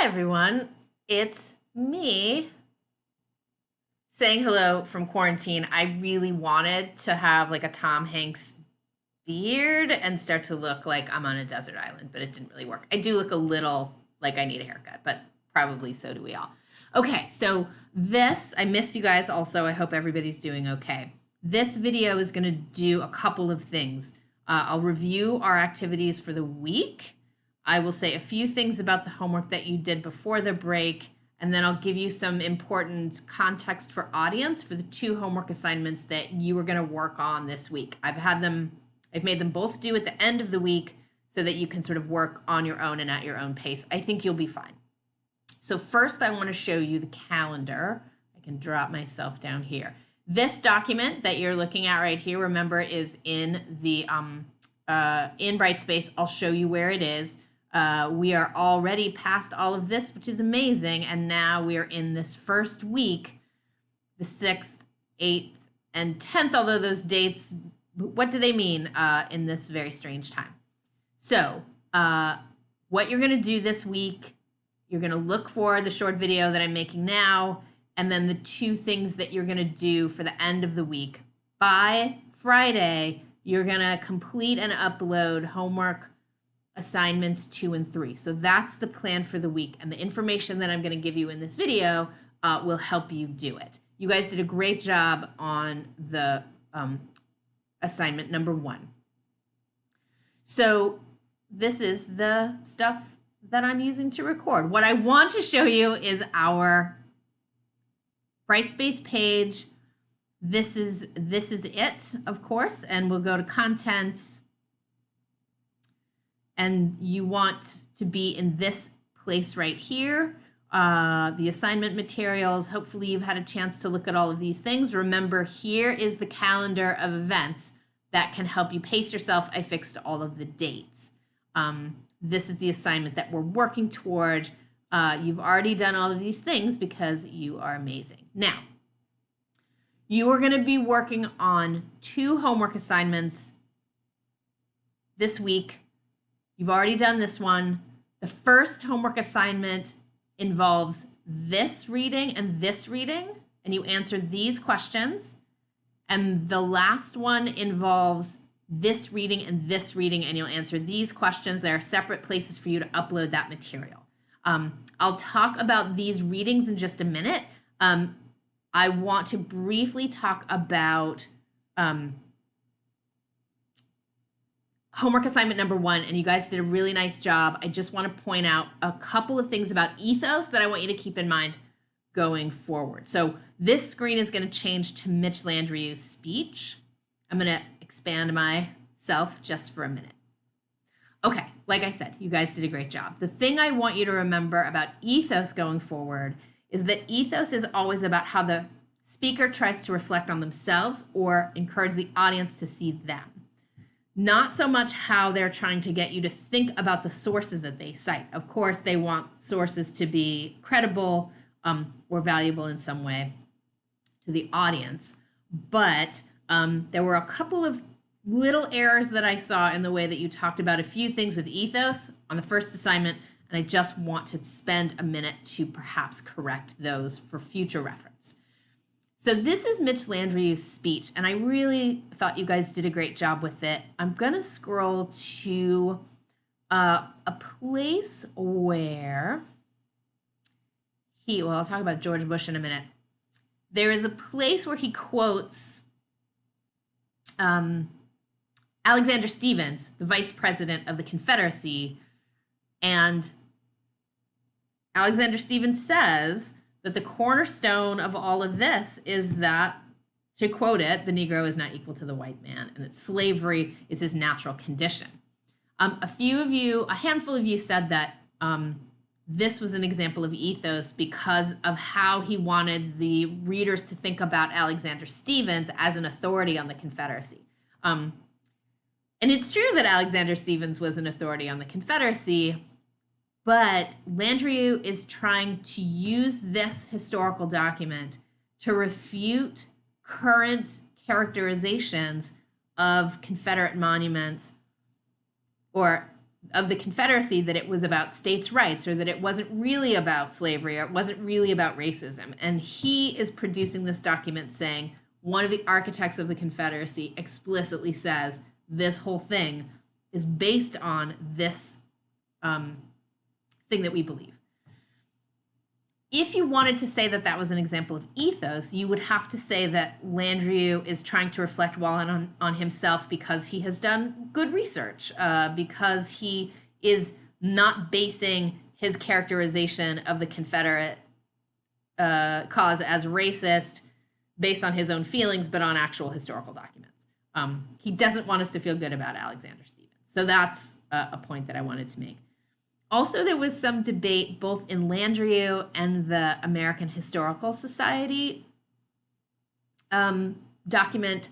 everyone, it's me saying hello from quarantine. I really wanted to have like a Tom Hanks beard and start to look like I'm on a desert island, but it didn't really work. I do look a little like I need a haircut, but probably so do we all. Okay, so I miss you guys also. I hope everybody's doing okay. This video is going to do a couple of things. I'll review our activities for the week. I will say a few things about the homework that you did before the break, and then I'll give you some important context for audience for the two homework assignments that you are going to work on this week. I've made them both due at the end of the week so that you can sort of work on your own and at your own pace. I think you'll be fine. So first I want to show you the calendar. I can drop myself down here. This document that you're looking at right here, remember, is in the in Brightspace. I'll show you where it is. We are already past all of this, which is amazing, and now we are in this first week, the 6th, 8th, and 10th, although those dates, what do they mean in this very strange time? So what you're going to do this week, you're going to look for the short video that I'm making now, and then the two things that you're going to do for the end of the week. By Friday, you're going to complete and upload homework assignments 2 and 3. So that's the plan for the week. And the information that I'm going to give you in this video will help you do it. You guys did a great job on the assignment number 1. So this is the stuff that I'm using to record. What I want to show you is our Brightspace page. This is it, of course, and we'll go to content. And you want to be in this place right here, the assignment materials. Hopefully you've had a chance to look at all of these things. Remember, here is the calendar of events that can help you pace yourself. I fixed all of the dates. This is the assignment that we're working toward. You've already done all of these things because you are amazing. Now, you are going to be working on 2 homework assignments this week. You've already done this one. The first homework assignment involves this reading, and you answer these questions. And the last one involves this reading, and you'll answer these questions. There are separate places for you to upload that material. I'll talk about these readings in just a minute. I want to briefly talk about homework assignment number 1, and you guys did a really nice job. I just want to point out a couple of things about ethos that I want you to keep in mind going forward. So this screen is going to change to Mitch Landrieu's speech. I'm going to expand myself just for a minute. Okay, like I said, you guys did a great job. The thing I want you to remember about ethos going forward is that ethos is always about how the speaker tries to reflect on themselves or encourage the audience to see them. Not so much how they're trying to get you to think about the sources that they cite. Of course, they want sources to be credible or valuable in some way to the audience. But there were a couple of little errors that I saw in the way that you talked about a few things with ethos on the first assignment, and I just want to spend a minute to perhaps correct those for future reference. So this is Mitch Landrieu's speech, and I really thought you guys did a great job with it. I'm going to scroll to a place where I'll talk about George Bush in a minute. There is a place where he quotes Alexander Stephens, the vice president of the Confederacy, and Alexander Stephens says that the cornerstone of all of this is that, to quote it, the Negro is not equal to the white man, and that slavery is his natural condition. A handful of you said that this was an example of ethos because of how he wanted the readers to think about Alexander Stephens as an authority on the Confederacy. And it's true that Alexander Stephens was an authority on the Confederacy, but Landrieu is trying to use this historical document to refute current characterizations of Confederate monuments or of the Confederacy that it was about states' rights, or that it wasn't really about slavery, or it wasn't really about racism. And he is producing this document saying one of the architects of the Confederacy explicitly says this whole thing is based on this thing that we believe. If you wanted to say that that was an example of ethos, you would have to say that Landrieu is trying to reflect well on himself because he has done good research, because he is not basing his characterization of the Confederate cause as racist based on his own feelings, but on actual historical documents. He doesn't want us to feel good about Alexander Stephens. So that's a point that I wanted to make. Also, there was some debate both in Landrieu and the American Historical Society document.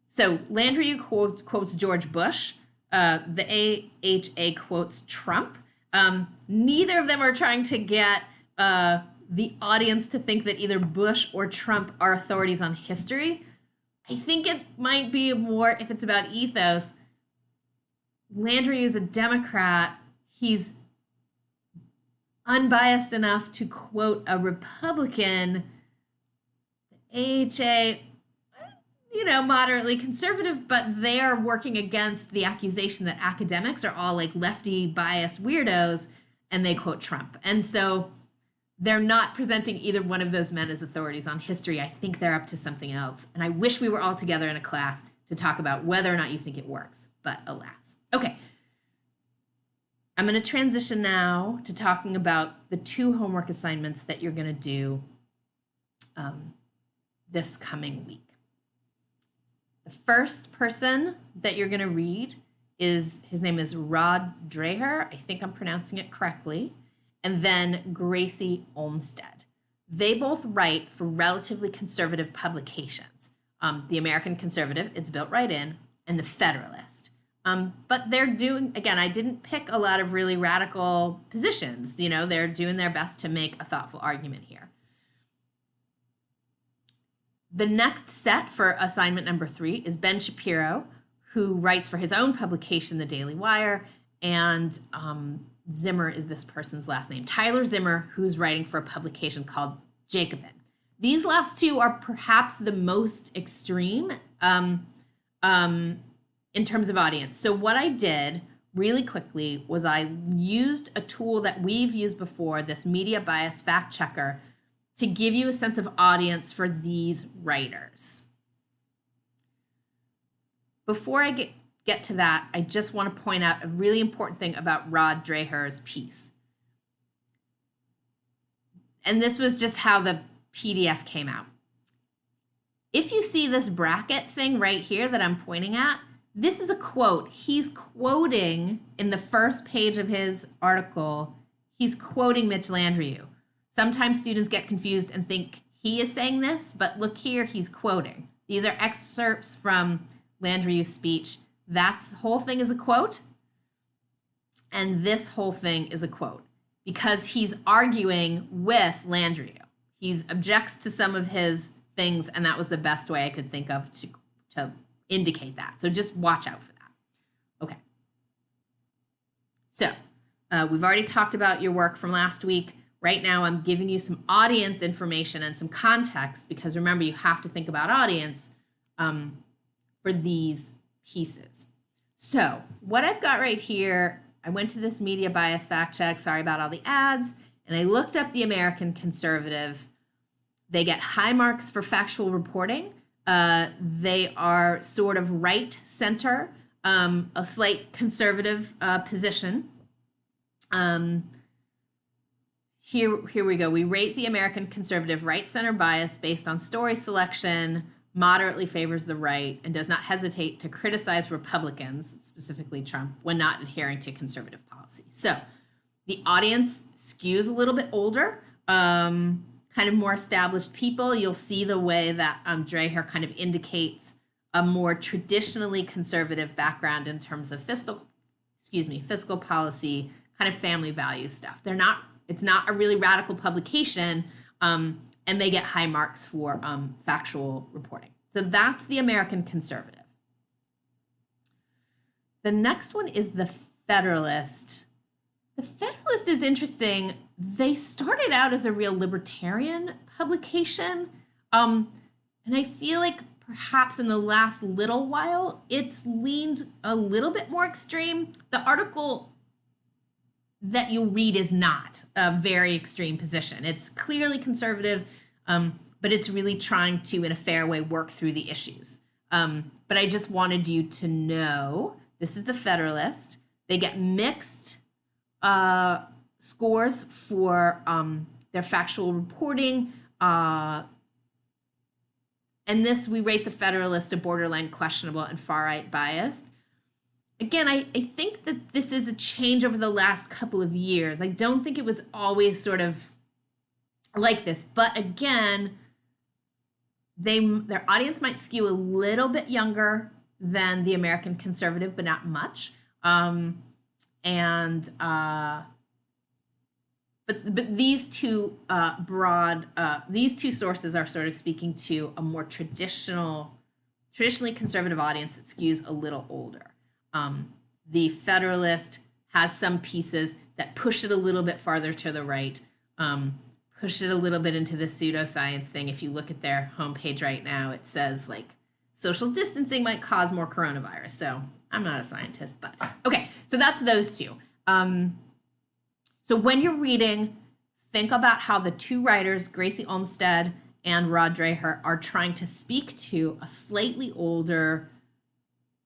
So Landrieu quotes George Bush. The AHA quotes Trump. Neither of them are trying to get the audience to think that either Bush or Trump are authorities on history. I think it might be more, if it's about ethos, Landrieu is a Democrat. He's unbiased enough to quote a Republican. The AHA, moderately conservative, but they are working against the accusation that academics are all like lefty biased weirdos, and they quote Trump. And so they're not presenting either one of those men as authorities on history. I think they're up to something else. And I wish we were all together in a class to talk about whether or not you think it works, but alas. Okay. I'm going to transition now to talking about the 2 homework assignments that you're going to do this coming week. The first person that you're going to read his name is Rod Dreher. I think I'm pronouncing it correctly. And then Gracie Olmsted. They both write for relatively conservative publications. The American Conservative, it's built right in, and the Federalist. But they're doing, again, I didn't pick a lot of really radical positions. They're doing their best to make a thoughtful argument here. The next set for assignment number 3 is Ben Shapiro, who writes for his own publication, The Daily Wire, and Zimmer is this person's last name. Tyler Zimmer, who's writing for a publication called Jacobin. These last 2 are perhaps the most extreme in terms of audience. So what I did really quickly was I used a tool that we've used before, this media bias fact checker, to give you a sense of audience for these writers. Before I get to that, I just want to point out a really important thing about Rod Dreher's piece. And this was just how the PDF came out. If you see this bracket thing right here that I'm pointing at, this is a quote. He's quoting in the first page of his article, he's quoting Mitch Landrieu. Sometimes students get confused and think he is saying this, but look here, he's quoting. These are excerpts from Landrieu's speech. That whole thing is a quote, and this whole thing is a quote, because he's arguing with Landrieu. He objects to some of his things, and that was the best way I could think of to indicate that. So just watch out for that. Okay. So we've already talked about your work from last week. Right now, I'm giving you some audience information and some context, because remember, you have to think about audience for these pieces. So what I've got right here, I went to this media bias fact check, sorry about all the ads, and I looked up the American Conservative. They get high marks for factual reporting. They are sort of right center, a slight conservative position. Here we go. We rate the American Conservative right center bias based on story selection, moderately favors the right, and does not hesitate to criticize Republicans, specifically Trump, when not adhering to conservative policy. So the audience skews a little bit older, kind of more established people. You'll see the way that Dreher kind of indicates a more traditionally conservative background in terms of fiscal policy, kind of family value stuff. It's not a really radical publication, and they get high marks for factual reporting. So that's the American Conservative. The next one is the Federalist. The Federalist is interesting. They started out as a real libertarian publication. And I feel like perhaps in the last little while, it's leaned a little bit more extreme. The article that you'll read is not a very extreme position. It's clearly conservative, but it's really trying to, in a fair way, work through the issues. But I just wanted you to know, this is the Federalist. They get mixed scores for their factual reporting. And this, we rate the Federalist a borderline questionable and far-right biased. Again, I think that this is a change over the last couple of years. I don't think it was always sort of like this. But again, their audience might skew a little bit younger than the American Conservative, but not much. But these two these two sources are sort of speaking to a more traditionally conservative audience that skews a little older. The Federalist has some pieces that push it a little bit farther to the right, push it a little bit into the pseudoscience thing. If you look at their homepage right now, it says like social distancing might cause more coronavirus. So I'm not a scientist, but okay. So that's those two. So when you're reading, think about how the two writers, Gracie Olmstead and Rod Dreher, are trying to speak to a slightly older,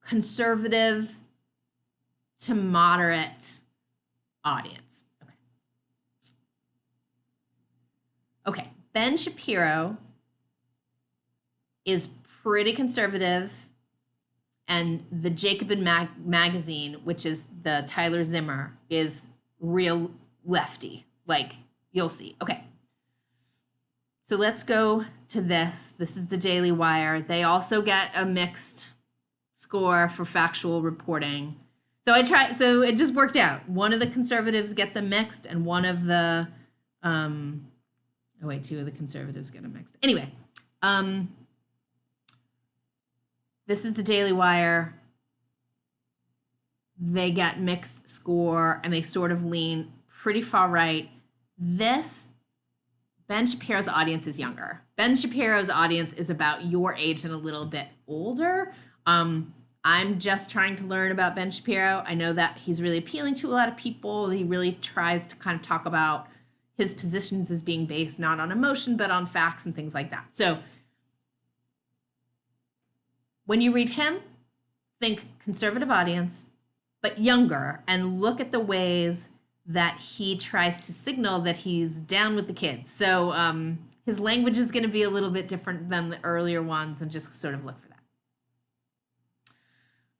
conservative to moderate audience. Okay, Ben Shapiro is pretty conservative, and the Jacobin magazine, which is the Tyler Zimmer, is real lefty, like you'll see. Okay, so let's go to this. This is the Daily Wire. They also get a mixed score for factual reporting. So it just worked out. One of the conservatives gets a mixed, and one of the two of the conservatives get a mixed. Anyway, this is the Daily Wire. They get mixed score, and they sort of lean pretty far right. Ben Shapiro's audience is younger. Ben Shapiro's audience is about your age and a little bit older. I'm just trying to learn about Ben Shapiro. I know that he's really appealing to a lot of people. He really tries to kind of talk about his positions as being based not on emotion, but on facts and things like that. So when you read him, think conservative audience, but younger, and look at the ways that he tries to signal that he's down with the kids. So his language is going to be a little bit different than the earlier ones, and just sort of look for that.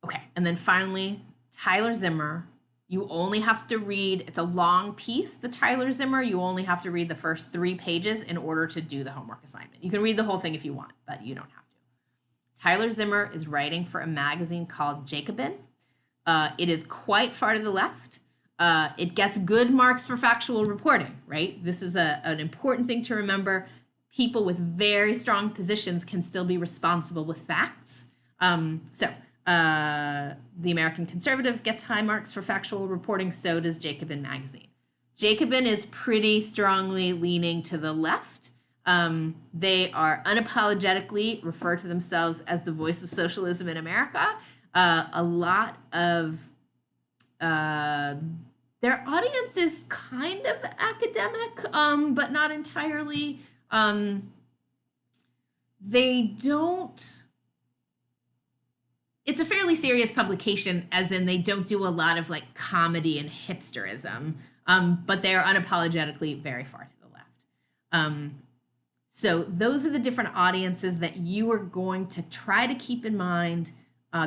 Okay, and then finally, Tyler Zimmer. You only have to read, it's a long piece, the Tyler Zimmer. You only have to read the first 3 pages in order to do the homework assignment. You can read the whole thing if you want, but you don't have to. Tyler Zimmer is writing for a magazine called Jacobin. It is quite far to the left. It gets good marks for factual reporting, right? This is an important thing to remember. People with very strong positions can still be responsible with facts. The American Conservative gets high marks for factual reporting, so does Jacobin magazine. Jacobin is pretty strongly leaning to the left. They are unapologetically refer to themselves as the voice of socialism in America. A lot of their audience is kind of academic, but not entirely. They don't... It's a fairly serious publication, as in they don't do a lot of like comedy and hipsterism, but they are unapologetically very far to the left. So those are the different audiences that you are going to try to keep in mind.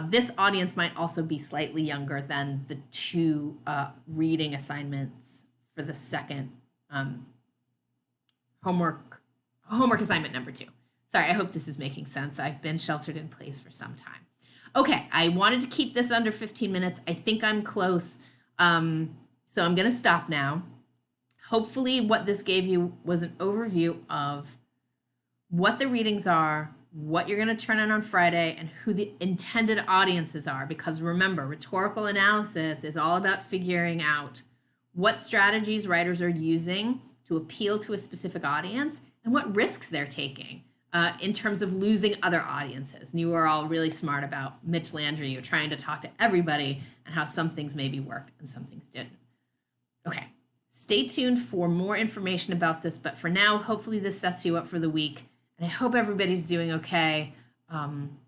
This audience might also be slightly younger than the 2 reading assignments for the second homework assignment number 2. Sorry, I hope this is making sense. I've been sheltered in place for some time. Okay, I wanted to keep this under 15 minutes. I think I'm close, so I'm going to stop now. Hopefully what this gave you was an overview of what the readings are, what you're going to turn in on Friday and who the intended audiences are. Because remember, rhetorical analysis is all about figuring out what strategies writers are using to appeal to a specific audience and what risks they're taking in terms of losing other audiences. And you are all really smart about Mitch Landry. You're trying to talk to everybody and how some things maybe worked and some things didn't. Okay, stay tuned for more information about this. But for now, hopefully this sets you up for the week. And I hope everybody's doing okay. And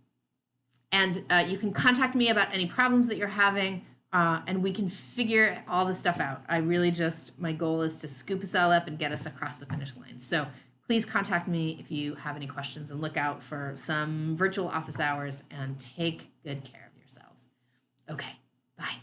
you can contact me about any problems that you're having. And we can figure all this stuff out. I really just, my goal is to scoop us all up and get us across the finish line. So please contact me if you have any questions, and look out for some virtual office hours, and take good care of yourselves. Okay, bye.